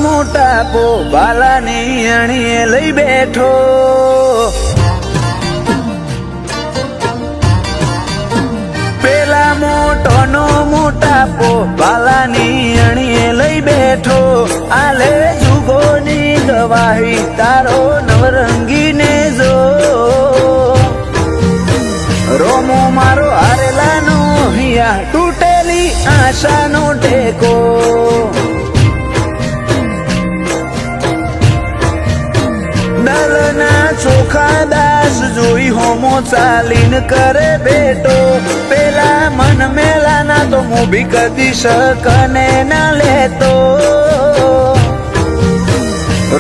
મોટાપો બાલાની અણીએ લઈ બેઠો, પેલા મોટોનો મોટાપો બાલાની અણીએ લઈ બેઠો, આલે જુગોની ગવાહી તારો નવરંગીને જો, રોમો મારો હારેલાનો હિયા તૂટેલી આશાનો ટેકો, દલના ચોખા દાસ જોઈ હોમો ચાલીન કરે બેટો, પેલા મન મેલાના તો હું બી કદી શકને ના લેતો,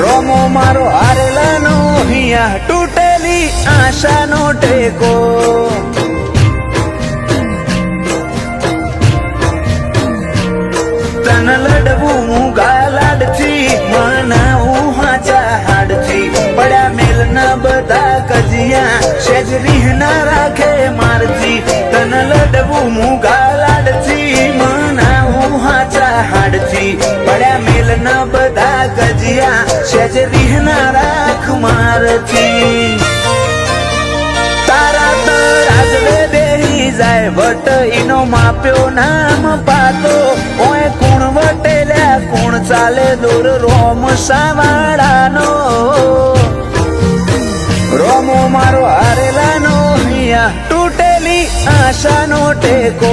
રોમો મારો હારેલાનો હિયા તૂટેલી આશાનો ટેકો, તન લડવું હું ગાલાડથી મનાવું હાચા હાડથી, પડ્યા મેલના બધા કજિયા સેજ રીહ ના રાખે મારથી, તન લડવું હું ગાલાડથી મનાવું હાચા હાડથી, પડ્યા મેલના બધા કજિયા સેજ રીહ ના રાખ મારથી, તારા તરાજવે બેહી જાય વટ ઈનો માપ્યો નામ પાતો, ઓય કુણ વટેલ્યા કુણ ચાલે દૂર રોમ સાવાડાનો, રોમો મારો હારેલાનો હિયા તૂટેલી આશાનો ટેકો,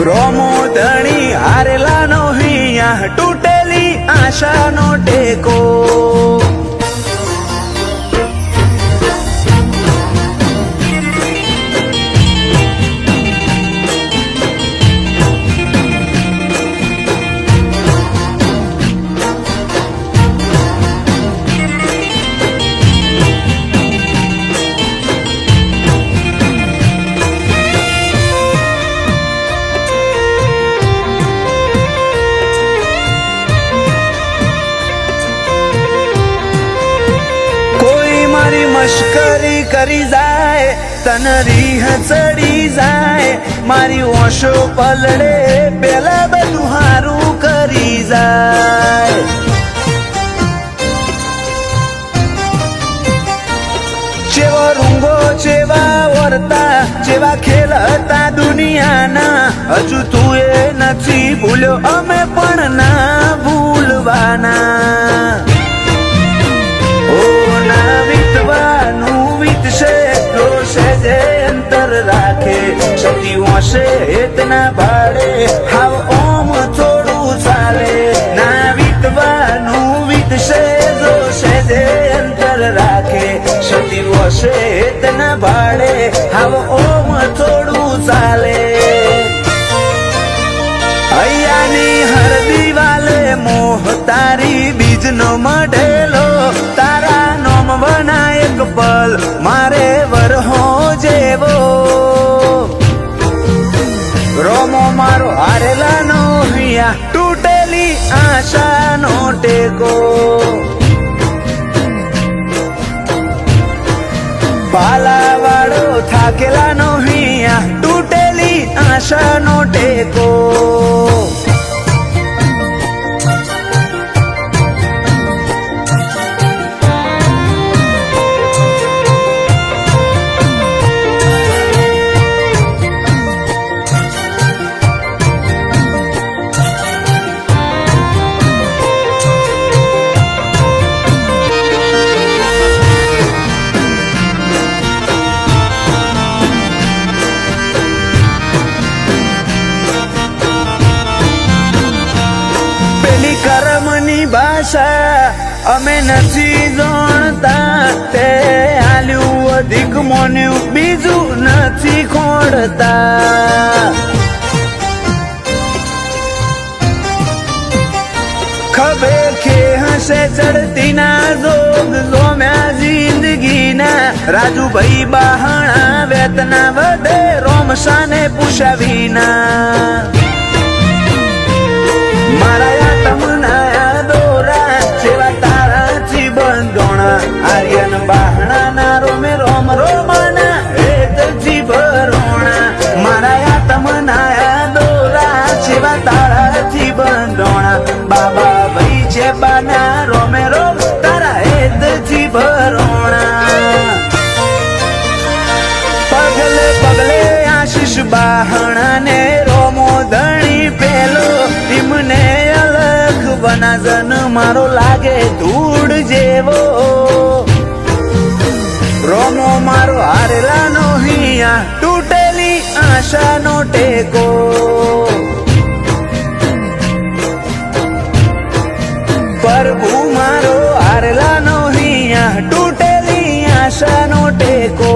રોમો ધણી હારેલાનો હિયા તૂટેલી આશાનો ટેકો, મશ્કરી કરી જાય તન રીહ ચડી જાય, મારી ઓશો પલડે પેલા બધું હારું કરી જાય, જેવો રૂંગો જેવા વર્તા જેવા ખેલ હતા દુનિયાના, હજુ તું એ નથી ભૂલ્યો અમે પણ ના ભૂલવાના, અંતર રાખે સતી હોશે એતના ભાડે હાવ ઓમ થોડું ચાલે, ના વીતવાનું વીતશે જોશે જે અંતર રાખે સતી હોશે એતના ભાડે હાવ ઓમ થોડું ચાલે, હૈયાની હર દિવાલે મોહ તારી બીજનો મઢેલો, તારા નોમ બનાયક પલ મારે વરહો જેવો, રોમો મારો હારેલાનો હિયા તૂટેલી આશાનો ટેકો, પાલાવાળો થાકેલાનો હિયા તૂટેલી આશાનો ટેકો, ભાષા અમે નથી જાણતા, તે હાલ્યું અધિક મોન્યું બીજું નથી ખોડતા. ખભે ખે હશે ચડતી ના જોગ જોમ્યા જિંદગીના. રાજુભાઈ બહાણા વેતના વધે રોમસાને પૂછ્યા વિના. મારા તમના દોરા સેવા તારાથી બંધોણા. આર્યન બહાણા ના રોમે રોમ રોમાના હેતથી ભરોણા. મારા તમના દોરા સેવા તારાથી બંધોણા. બાબા ભાઈ છે બાના રોમે રોમ તારા હેતથી ભરોણા. પગલે પગલે આશીષ બહાણા ને રોમો ધણી પેલો. એમને અલગ બનાજન મારો લાગે ધૂળ જેવો. રોમો મારો હારેલાનો હિયા તૂટેલી આશાનો ટેકો. પ્રભુ મારો હારેલાનો હિયા તૂટેલી આશાનો ટેકો.